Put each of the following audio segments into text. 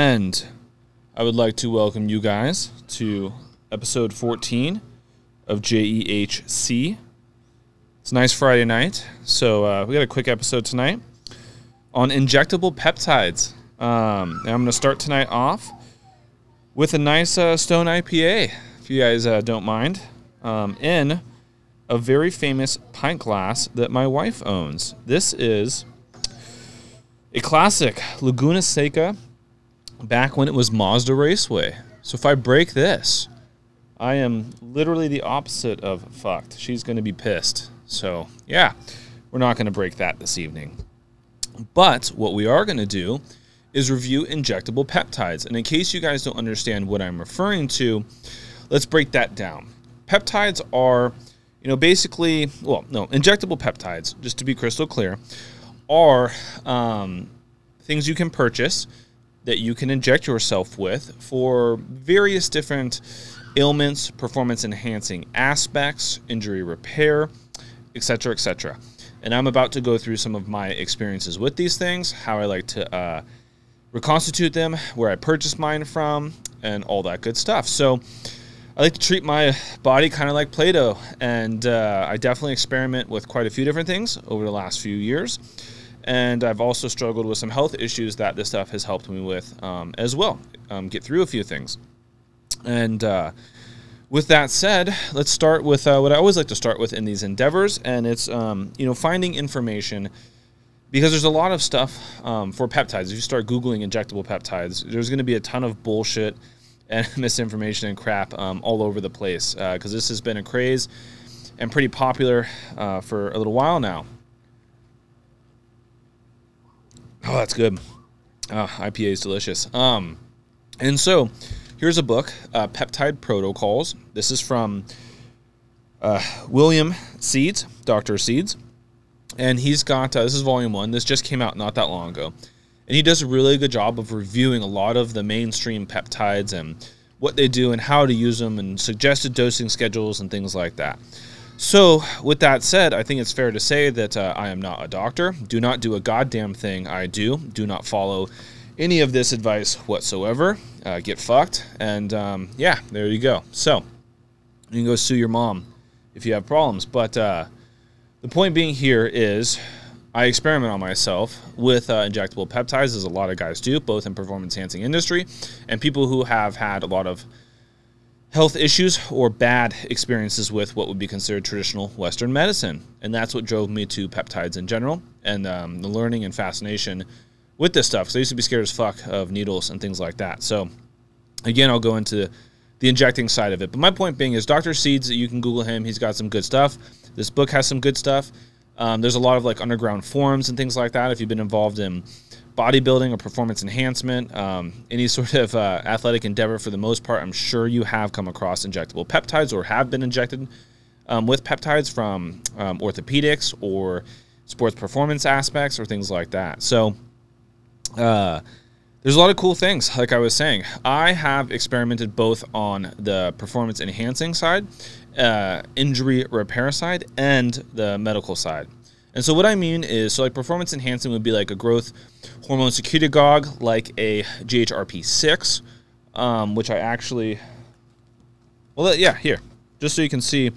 And I would like to welcome you guys to episode 14 of JEHC. It's a nice Friday night, so we got a quick episode tonight on injectable peptides. And I'm going to start tonight off with a nice Stone IPA, if you guys don't mind, in a very famous pint glass that my wife owns. This is a classic Laguna Seca back when it was Mazda Raceway. So if I break this, I am literally the opposite of fucked. She's going to be pissed. So yeah, we're not going to break that this evening. But what we are going to do is review injectable peptides. And in case you guys don't understand what I'm referring to, let's break that down. Peptides are, basically, injectable peptides, just to be crystal clear, are things you can purchase that you can inject yourself with for various different ailments, performance-enhancing aspects, injury repair, etc., etc. And I'm about to go through some of my experiences with these things, how I like to reconstitute them, where I purchased mine from, and all that good stuff. So I like to treat my body kind of like Play-Doh, and I definitely experiment with quite a few different things over the last few years. And I've also struggled with some health issues that this stuff has helped me with as well, get through a few things. And with that said, let's start with what I always like to start with in these endeavors, and it's finding information, because there's a lot of stuff for peptides. If you start Googling injectable peptides, there's going to be a ton of bullshit and misinformation and crap all over the place, because this has been a craze and pretty popular for a little while now. Oh, that's good. IPA is delicious. And so here's a book, Peptide Protocols. This is from William Seeds, Dr. Seeds. And he's got, this is volume 1. This just came out not that long ago. And he does a really good job of reviewing a lot of the mainstream peptides and what they do and how to use them and suggested dosing schedules and things like that. So with that said, I think it's fair to say that I am not a doctor. Do not do a goddamn thing I do. Do not follow any of this advice whatsoever. Get fucked. And yeah, there you go. So you can go sue your mom if you have problems. But the point being here is I experiment on myself with injectable peptides, as a lot of guys do, both in performance-enhancing industry and people who have had a lot of health issues or bad experiences with what would be considered traditional Western medicine. And that's what drove me to peptides in general, and the learning and fascination with this stuff, because I used to be scared as fuck of needles and things like that. So again, I'll go into the injecting side of it. But my point being is Dr. Seeds, you can Google him. He's got some good stuff. This book has some good stuff. There's a lot of like underground forums and things like that. If you've been involved in bodybuilding or performance enhancement, any sort of athletic endeavor, for the most part, I'm sure you have come across injectable peptides or have been injected with peptides from orthopedics or sports performance aspects or things like that. So there's a lot of cool things, like I was saying. I have experimented both on the performance enhancing side, injury repair side, and the medical side. And so what I mean is, so like performance enhancing would be like a growth hormone secretagogue, like a Ghr V6, which I actually, well, yeah, here, just so you can see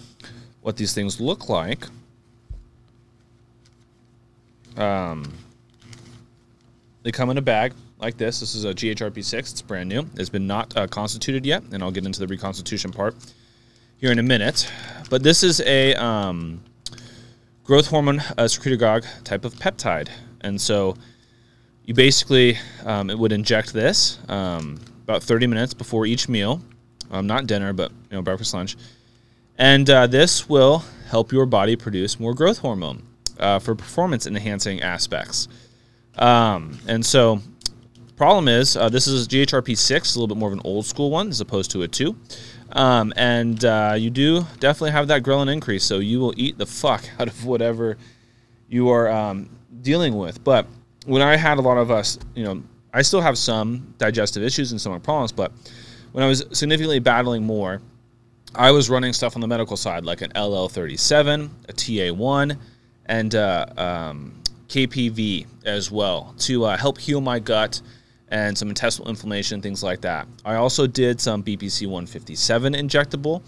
what these things look like. They come in a bag like this. This is a Ghr V6. It's brand new. It's been not constituted yet, and I'll get into the reconstitution part here in a minute. But this is a growth hormone secretagogue type of peptide. And so you basically, it would inject this about 30 minutes before each meal. Not dinner, but breakfast, lunch. And this will help your body produce more growth hormone for performance enhancing aspects. And so problem is, this is Ghr V6, a little bit more of an old school one as opposed to a 2. And you do definitely have that ghrelin increase, so you will eat the fuck out of whatever you are dealing with. But when I had a lot of us, I still have some digestive issues and stomach problems, but when I was significantly battling more, I was running stuff on the medical side, like an LL37, a TA1, and KPV as well, to help heal my gut and some intestinal inflammation, things like that. I also did some BPC 157 injectable,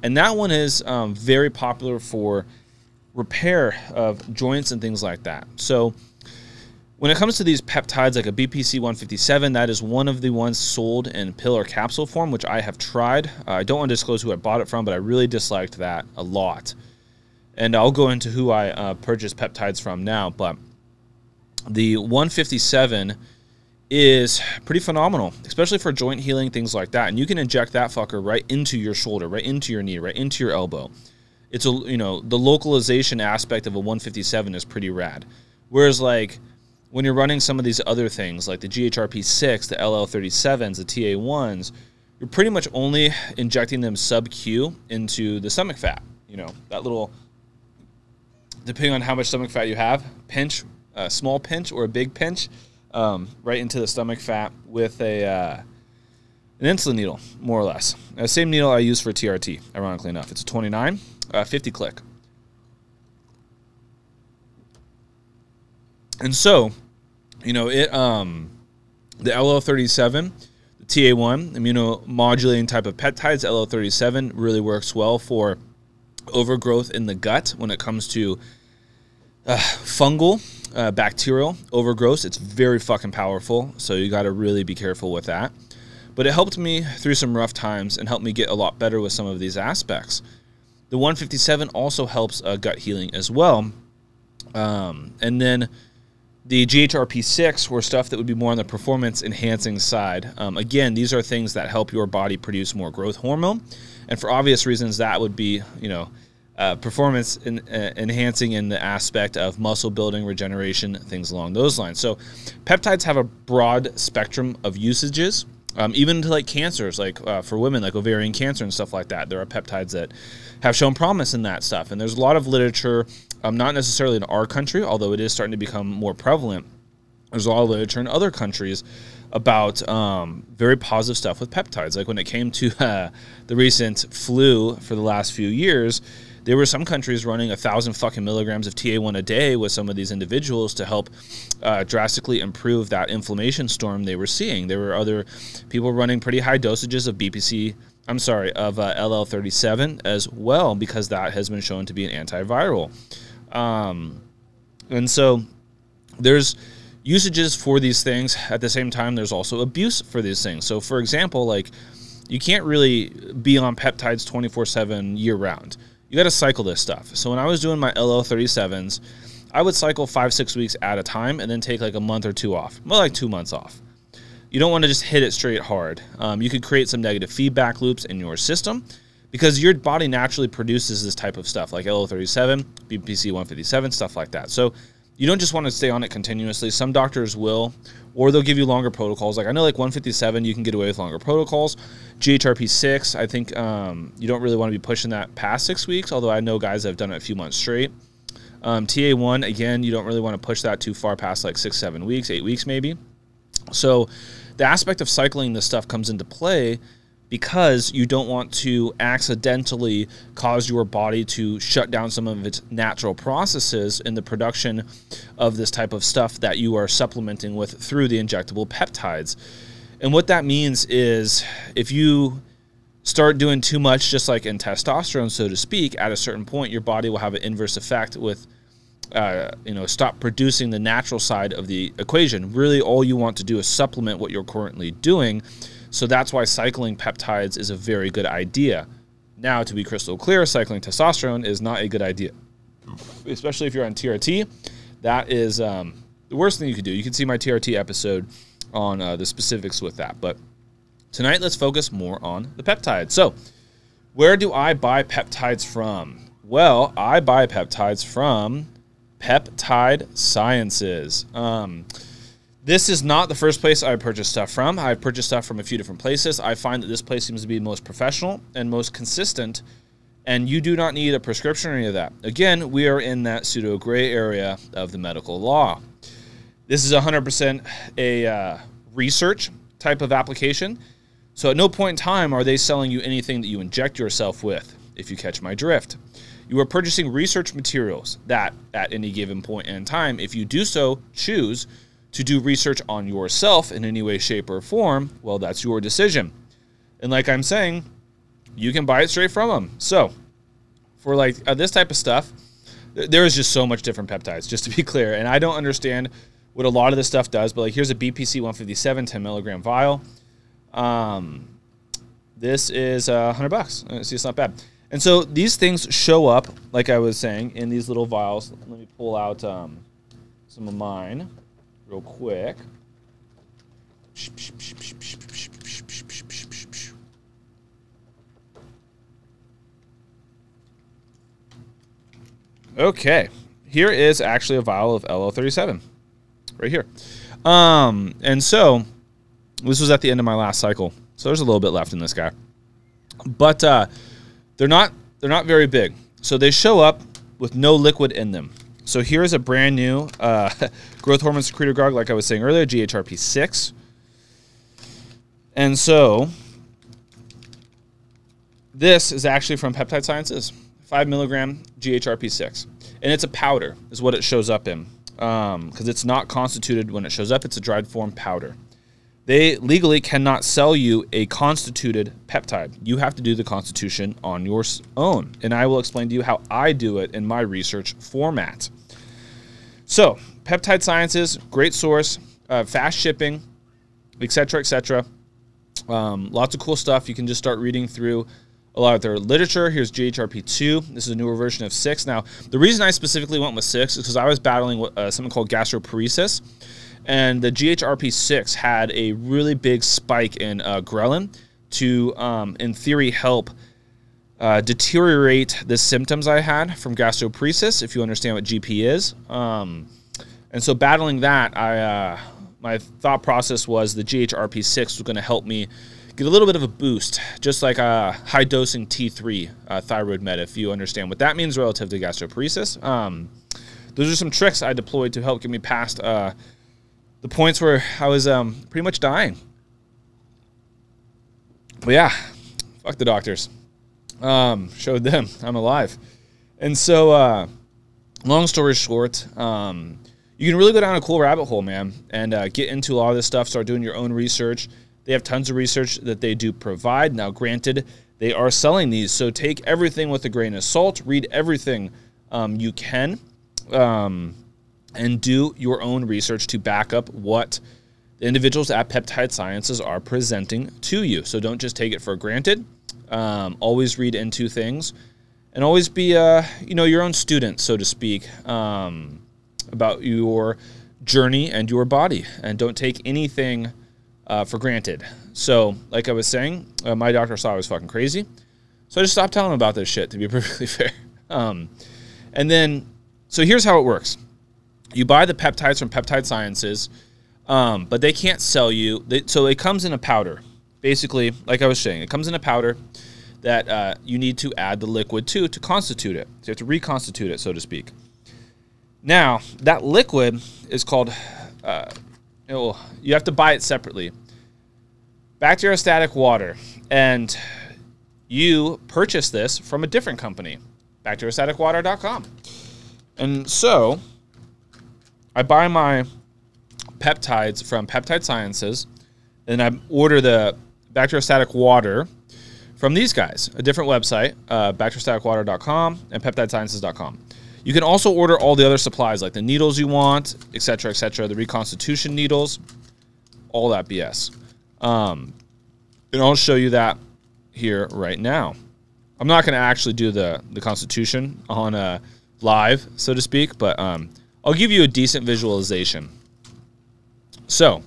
and that one is very popular for repair of joints and things like that. So when it comes to these peptides, like a BPC 157, that is one of the ones sold in pill or capsule form, which I have tried. I don't want to disclose who I bought it from, but I really disliked that a lot. And I'll go into who I purchased peptides from now, but the 157 is pretty phenomenal, especially for joint healing, things like that. And you can inject that fucker right into your shoulder, right into your knee, right into your elbow. It's the localization aspect of a 157 is pretty rad. Whereas like when you're running some of these other things like the Ghr V6, the LL37s, the TA1s, you're pretty much only injecting them sub-Q into the stomach fat. That little, depending on how much stomach fat you have, pinch, a small pinch or a big pinch, right into the stomach fat with an insulin needle, more or less. Same needle I use for TRT, ironically enough. It's a 29, 50 click. And so, the LL37, the TA1, immunomodulating type of peptides, LL37 really works well for overgrowth in the gut when it comes to fungal, bacterial overgrowth. It's very fucking powerful, so you got to really be careful with that. But it helped me through some rough times and helped me get a lot better with some of these aspects. The 157 also helps gut healing as well. And then the Ghr V6 were stuff that would be more on the performance enhancing side. Again, these are things that help your body produce more growth hormone. And for obvious reasons, that would be, performance enhancing in the aspect of muscle building, regeneration, things along those lines. So peptides have a broad spectrum of usages, even to like cancers, like for women, like ovarian cancer and stuff like that. There are peptides that have shown promise in that stuff. And there's a lot of literature, not necessarily in our country, although it is starting to become more prevalent. There's a lot of literature in other countries about very positive stuff with peptides. Like when it came to the recent flu for the last few years, there were some countries running 1,000 fucking milligrams of TA1 a day with some of these individuals to help drastically improve that inflammation storm they were seeing. There were other people running pretty high dosages of LL37 as well, because that has been shown to be an antiviral. And so there's usages for these things. At the same time, there's also abuse for these things. So for example, like you can't really be on peptides 24/7 year round. You got to cycle this stuff. So when I was doing my LL37s, I would cycle 5-6 weeks at a time and then take like a month or two off, more like 2 months off. You don't want to just hit it straight hard. You could create some negative feedback loops in your system because your body naturally produces this type of stuff like LL37, BPC 157, stuff like that. So you don't just want to stay on it continuously. Some doctors will, or they'll give you longer protocols. Like I know like 157, you can get away with longer protocols. Ghr V6, I think you don't really want to be pushing that past 6 weeks, although I know guys that have done it a few months straight. TA1, again, you don't really want to push that too far past like 6-7 weeks, 8 weeks maybe. So the aspect of cycling this stuff comes into play because you don't want to accidentally cause your body to shut down some of its natural processes in the production of this type of stuff that you are supplementing with through the injectable peptides. And what that means is if you start doing too much, just like in testosterone, so to speak, at a certain point, your body will have an inverse effect with, stop producing the natural side of the equation. Really, all you want to do is supplement what you're currently doing. So that's why cycling peptides is a very good idea. Now, to be crystal clear, cycling testosterone is not a good idea, especially if you're on TRT. That is the worst thing you could do. You can see my TRT episode on the specifics with that. But tonight, let's focus more on the peptides. So where do I buy peptides from? Well, I buy peptides from Peptide Sciences. This is not the first place I purchased stuff from. I've purchased stuff from a few different places. I find that this place seems to be most professional and most consistent, and you do not need a prescription or any of that. Again, we are in that pseudo gray area of the medical law. This is 100% a research type of application. So at no point in time are they selling you anything that you inject yourself with, if you catch my drift. You are purchasing research materials that at any given point in time, if you do so choose, to do research on yourself in any way, shape, or form, well, that's your decision. And like I'm saying, you can buy it straight from them. So for like this type of stuff, there is just so much different peptides, just to be clear. And I don't understand what a lot of this stuff does, but like here's a BPC 157 10 milligram vial. This is $100. See, it's not bad. And so these things show up, like I was saying, in these little vials. Let me pull out some of mine real quick. Okay, here is actually a vial of LO37 right here. And so this was at the end of my last cycle. So there's a little bit left in this guy. But they're not very big. So they show up with no liquid in them. So here's a brand new growth hormone secretor drug, like I was saying earlier, GHRP6. And so this is actually from Peptide Sciences, 5 milligram GHRP6. And it's a powder is what it shows up in, because it's not constituted when it shows up. It's a dried form powder. They legally cannot sell you a constituted peptide. You have to do the constitution on your own. And I will explain to you how I do it in my research format. So, Peptide Sciences, great source, fast shipping, etc., etc. Lots of cool stuff. You can just start reading through a lot of their literature. Here's GHRP2. This is a newer version of 6. Now, the reason I specifically went with 6 is because I was battling something called gastroparesis. And the GHRP6 had a really big spike in ghrelin to, in theory, help deteriorate the symptoms I had from gastroparesis, if you understand what GP is. And so battling that, my thought process was the GHRP6 was going to help me get a little bit of a boost, just like a high-dosing T3 thyroid med, if you understand what that means relative to gastroparesis. Those are some tricks I deployed to help get me past the points where I was pretty much dying. But yeah, fuck the doctors. Showed them I'm alive. And so, long story short, you can really go down a cool rabbit hole, man, and get into a lot of this stuff, start doing your own research. They have tons of research that they do provide. Now, granted, they are selling these, so take everything with a grain of salt. Read everything you can. And do your own research to back up what the individuals at Peptide Sciences are presenting to you. So don't just take it for granted. Always read into things, and always be, your own student, so to speak, about your journey and your body. And don't take anything for granted. So, like I was saying, my doctor saw I was fucking crazy, so I just stopped telling him about this shit, to be perfectly fair. And then, so here's how it works. You buy the peptides from Peptide Sciences, but they can't sell you. So it comes in a powder. Basically, like I was saying, it comes in a powder that you need to add the liquid to constitute it. So you have to reconstitute it, so to speak. Now, that liquid is called, you have to buy it separately. Bacteriostatic Water. And you purchase this from a different company, bacteriostaticwater.com. And so I buy my peptides from Peptide Sciences, and I order the Bacteriostatic Water from these guys, a different website, bacteriostaticwater.com and peptidesciences.com. You can also order all the other supplies, like the needles you want, etc., the reconstitution needles, all that BS. And I'll show you that here right now. I'm not going to actually do the constitution on live, so to speak, but I'll give you a decent visualization. So,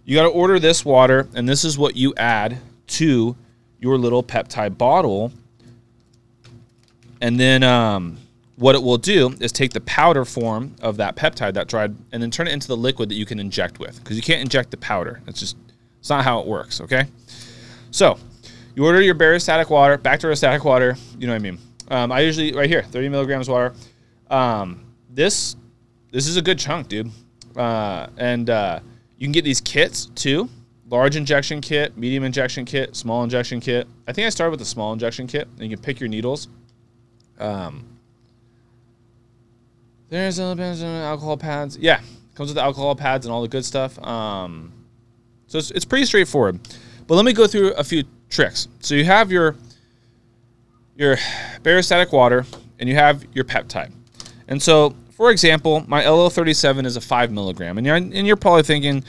you got to order this water, and this is what you add to your little peptide bottle. And then what it will do is take the powder form of that peptide, that dried, and then turn it into the liquid that you can inject with. Because you can't inject the powder. It's not how it works, okay? So, you order your bacteriostatic water, you know what I mean. I usually, right here, 30 milligrams water. This is a good chunk, dude. And you can get these kits, too. Large injection kit, medium injection kit, small injection kit. I think I started with the small injection kit, and you can pick your needles. There's a little bit of alcohol pads. Yeah, Comes with the alcohol pads and all the good stuff. So it's pretty straightforward. But let me go through a few tricks. So you have your Bacteriostatic Water, and you have your peptide. And so, for example, my LO37 is a 5 milligram. And you're probably thinking,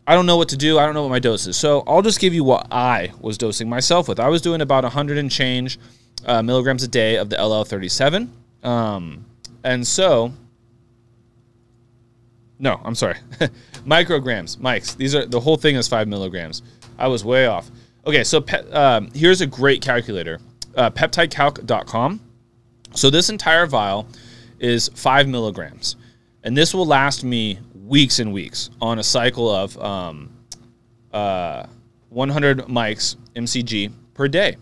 I don't know what to do. I don't know what my dose is. So I'll just give you what I was dosing myself with. I was doing about 100 and change milligrams a day of the LO37. And so, no, I'm sorry. Micrograms, mics. The whole thing is 5 milligrams. I was way off. Okay, so here's a great calculator. Peptidecalc.com. So this entire vial is 5 milligrams. And this will last me weeks and weeks on a cycle of 100 mics mcg per day.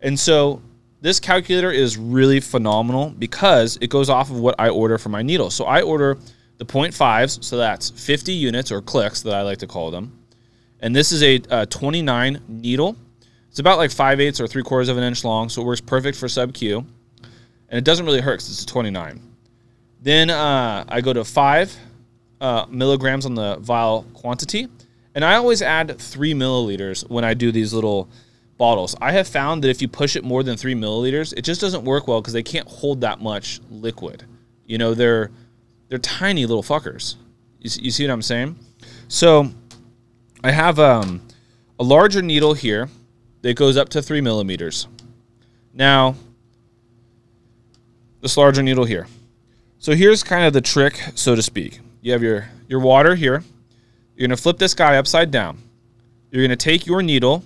And so this calculator is really phenomenal because it goes off of what I order for my needle. So I order the 0.5s, so that's 50 units or clicks that I like to call them. And this is a 29 needle. It's about like 5/8 or 3/4 of an inch long, so it works perfect for sub-Q. And it doesn't really hurt because it's a 29. Then I go to 5 milligrams on the vial quantity. And I always add 3 milliliters when I do these little bottles. I have found that if you push it more than 3 milliliters, it just doesn't work well because they can't hold that much liquid. You know, they're tiny little fuckers. You see what I'm saying? So I have a larger needle here that goes up to 3 millimeters. Now, this larger needle here. So here's kind of the trick, so to speak. You have your water here. You're going to flip this guy upside down. You're going to take your needle,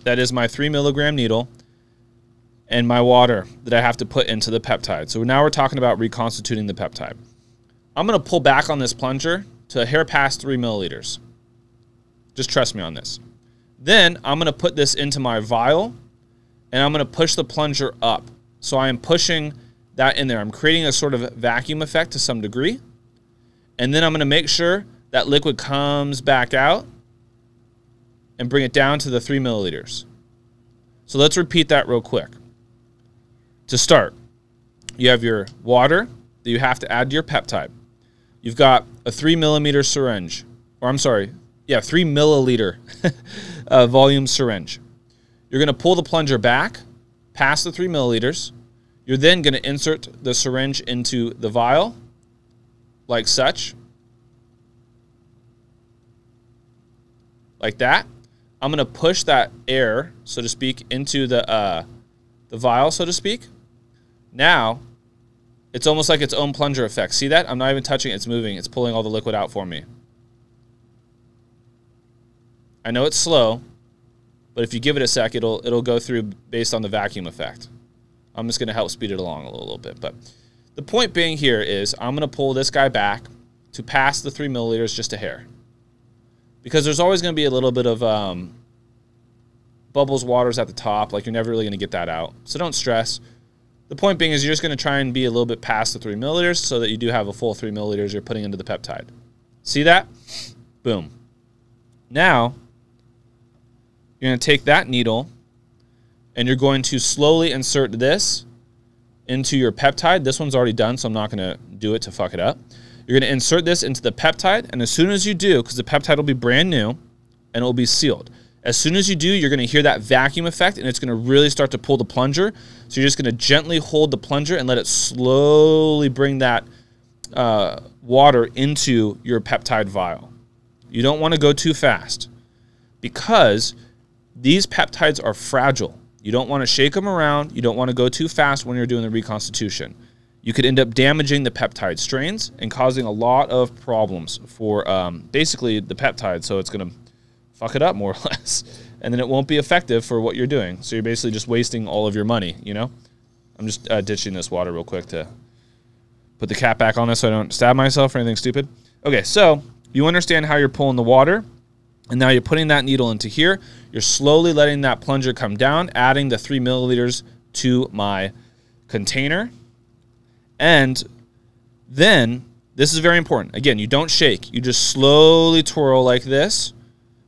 that is my 3 milligram needle, and my water that I have to put into the peptide. So now we're talking about reconstituting the peptide. I'm going to pull back on this plunger to a hair past 3 milliliters. Just trust me on this. Then I'm going to put this into my vial, and I'm going to push the plunger up. So I am pushing that in there. I'm creating a sort of vacuum effect to some degree. And then I'm going to make sure that liquid comes back out and bring it down to the 3 milliliters. So let's repeat that real quick. To start, you have your water that you have to add to your peptide. You've got a 3 millimeter syringe, or I'm sorry, yeah, 3 milliliter volume syringe. You're going to pull the plunger back past the 3 milliliters. You're then going to insert the syringe into the vial, like such. Like that. I'm going to push that air, so to speak, into the vial, so to speak. Now, it's almost like its own plunger effect. See that? I'm not even touching it. It's moving. It's pulling all the liquid out for me. I know it's slow, but if you give it a sec, it'll go through based on the vacuum effect. I'm just going to help speed it along a little bit. But the point being here is I'm going to pull this guy back to past the 3 milliliters just a hair. Because there's always going to be a little bit of bubbles, waters at the top. Like, you're never really going to get that out. So don't stress. The point being is you're just going to try and be a little bit past the 3 milliliters so that you do have a full 3 milliliters you're putting into the peptide. See that? Boom. Now, you're going to take that needle and you're going to slowly insert this into your peptide. This one's already done, so I'm not going to do it to fuck it up. You're going to insert this into the peptide, and as soon as you do, because the peptide will be brand new, and it will be sealed. As soon as you do, you're going to hear that vacuum effect, and it's going to really start to pull the plunger. So you're just going to gently hold the plunger and let it slowly bring that water into your peptide vial. You don't want to go too fast because these peptides are fragile. You don't want to shake them around. You don't want to go too fast when you're doing the reconstitution. You could end up damaging the peptide strains and causing a lot of problems for basically the peptide. So it's going to fuck it up more or less. And then it won't be effective for what you're doing. So you're basically just wasting all of your money, you know? I'm just ditching this water real quick to put the cap back on this so I don't stab myself or anything stupid. Okay, so you understand how you're pulling the water. And now you're putting that needle into here. You're slowly letting that plunger come down, adding the 3 milliliters to my container. And then, this is very important. Again, you don't shake. You just slowly twirl like this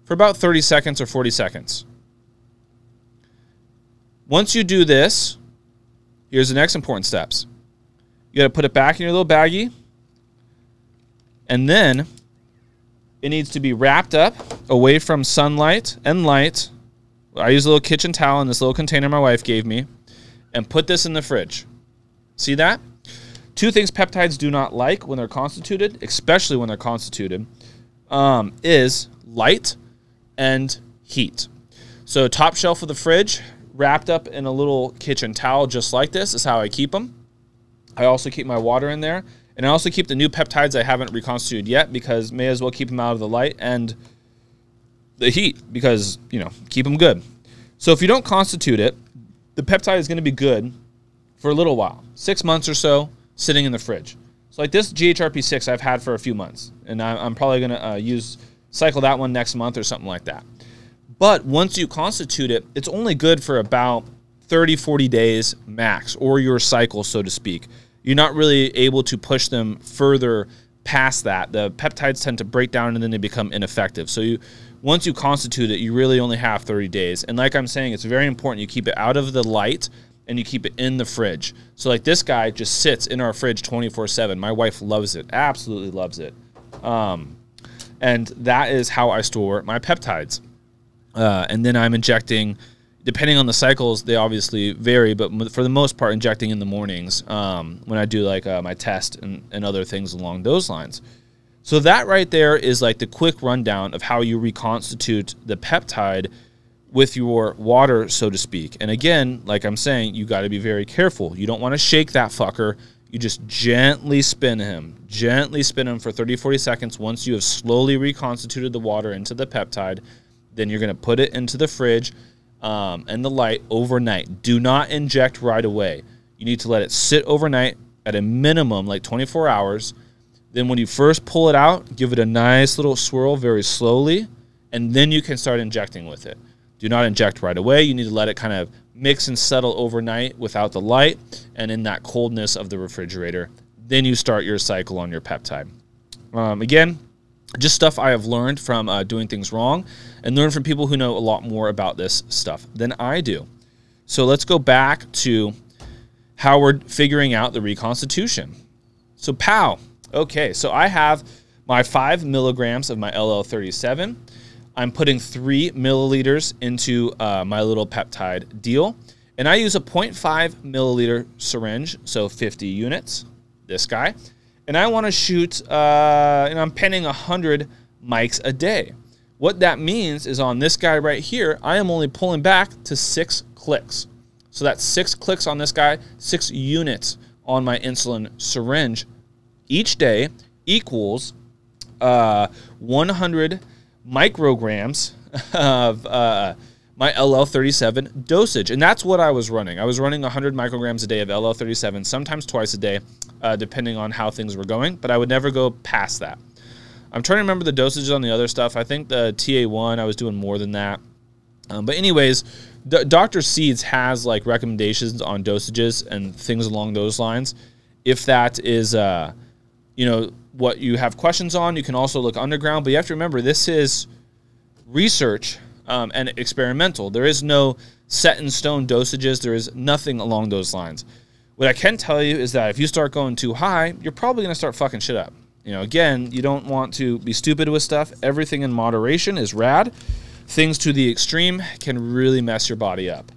for about 30 seconds or 40 seconds. Once you do this, here's the next important steps. You got to put it back in your little baggie. And then it needs to be wrapped up away from sunlight and light. I use a little kitchen towel in this little container my wife gave me and put this in the fridge. See that? Two things peptides do not like when they're constituted, especially when they're constituted, is light and heat. So top shelf of the fridge, wrapped up in a little kitchen towel just like this is how I keep them. I also keep my water in there. And I also keep the new peptides I haven't reconstituted yet because may as well keep them out of the light and the heat because, you know, keep them good. So if you don't constitute it, the peptide is going to be good for a little while, 6 months or so, sitting in the fridge. So like this Ghr V6 I've had for a few months, and I'm probably going to cycle that one next month or something like that. But once you constitute it, it's only good for about 30, 40 days max, or your cycle, so to speak. You're not really able to push them further past that. The peptides tend to break down and then they become ineffective. So once you constitute it, you really only have 30 days. And like I'm saying, it's very important you keep it out of the light and you keep it in the fridge. So like this guy just sits in our fridge 24/7. My wife loves it, absolutely loves it. And that is how I store my peptides. And then I'm injecting, depending on the cycles, they obviously vary, but for the most part, injecting in the mornings when I do like my test and other things along those lines. So that right there is like the quick rundown of how you reconstitute the peptide with your water, so to speak. And again, like I'm saying, you got to be very careful. You don't want to shake that fucker. You just gently spin him for 30, 40 seconds. Once you have slowly reconstituted the water into the peptide, then you're going to put it into the fridge and the light overnight. Do not inject right away. You need to let it sit overnight at a minimum, like 24 hours. Then when you first pull it out, give it a nice little swirl very slowly, and then you can start injecting with it. Do not inject right away. You need to let it kind of mix and settle overnight without the light and in that coldness of the refrigerator. Then you start your cycle on your peptide. Again, just stuff I have learned from doing things wrong and learn from people who know a lot more about this stuff than I do. So let's go back to how we're figuring out the reconstitution. So pow. Okay, so I have my 5 milligrams of my LL37. I'm putting 3 milliliters into my little peptide deal. And I use a 0.5 milliliter syringe, so 50 units, this guy. And I want to shoot, and I'm penning 100 mics a day. What that means is on this guy right here, I am only pulling back to 6 clicks. So that's 6 clicks on this guy, 6 units on my insulin syringe each day equals 100 micrograms of my LL37 dosage. And that's what I was running. I was running 100 micrograms a day of LL37, sometimes twice a day, depending on how things were going, but I would never go past that. I'm trying to remember the dosages on the other stuff. I think the TA1, I was doing more than that. But anyways, Dr. Seeds has like recommendations on dosages and things along those lines. If that is, you know, what you have questions on, you can also look underground. But you have to remember, this is research and experimental. There is no set in stone dosages. There is nothing along those lines. What I can tell you is that if you start going too high, you're probably going to start fucking shit up. You know, again, you don't want to be stupid with stuff. Everything in moderation is rad. Things to the extreme can really mess your body up.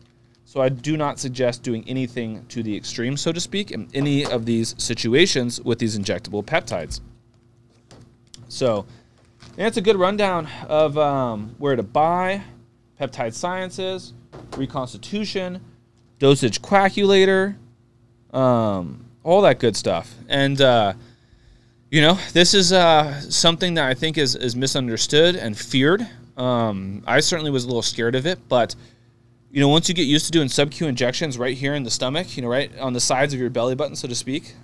So I do not suggest doing anything to the extreme, so to speak, in any of these situations with these injectable peptides. So that's a good rundown of where to buy, Peptide Sciences, Reconstitution, Dosage Calculator, all that good stuff. And, you know, this is something that I think is misunderstood and feared. I certainly was a little scared of it, but you know, once you get used to doing sub-Q injections right here in the stomach, you know, right on the sides of your belly button, so to speak,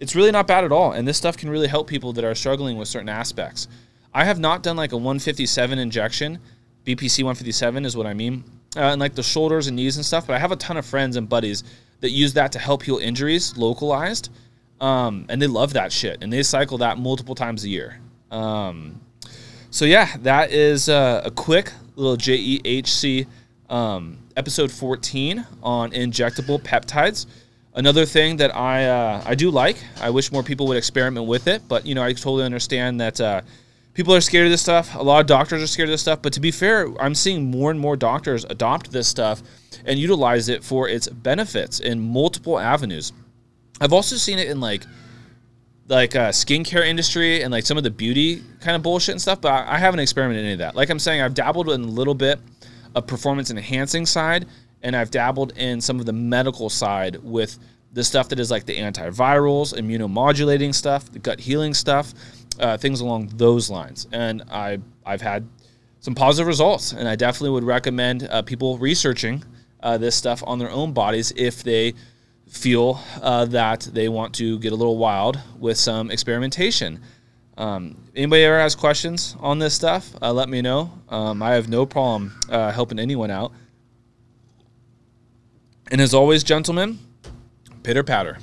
it's really not bad at all. And this stuff can really help people that are struggling with certain aspects. I have not done like a 157 injection. BPC 157 is what I mean. And like the shoulders and knees and stuff. But I have a ton of friends and buddies that use that to help heal injuries localized. And they love that shit. And they cycle that multiple times a year. So yeah, that is a quick little JEHC episode 14 on injectable peptides. Another thing that I do like, I wish more people would experiment with it, but you know, I totally understand that people are scared of this stuff. A lot of doctors are scared of this stuff, but to be fair, I'm seeing more and more doctors adopt this stuff and utilize it for its benefits in multiple avenues. I've also seen it in like skincare industry and like some of the beauty kind of bullshit and stuff, but I haven't experimented in any of that. Like I'm saying, I've dabbled in a little bit of performance enhancing side, and I've dabbled in some of the medical side with the stuff that is like the antivirals, immunomodulating stuff, the gut healing stuff, things along those lines. And I've had some positive results, and I definitely would recommend people researching this stuff on their own bodies if they feel that they want to get a little wild with some experimentation. Anybody ever has questions on this stuff, let me know. I have no problem helping anyone out. And as always, gentlemen, pitter patter.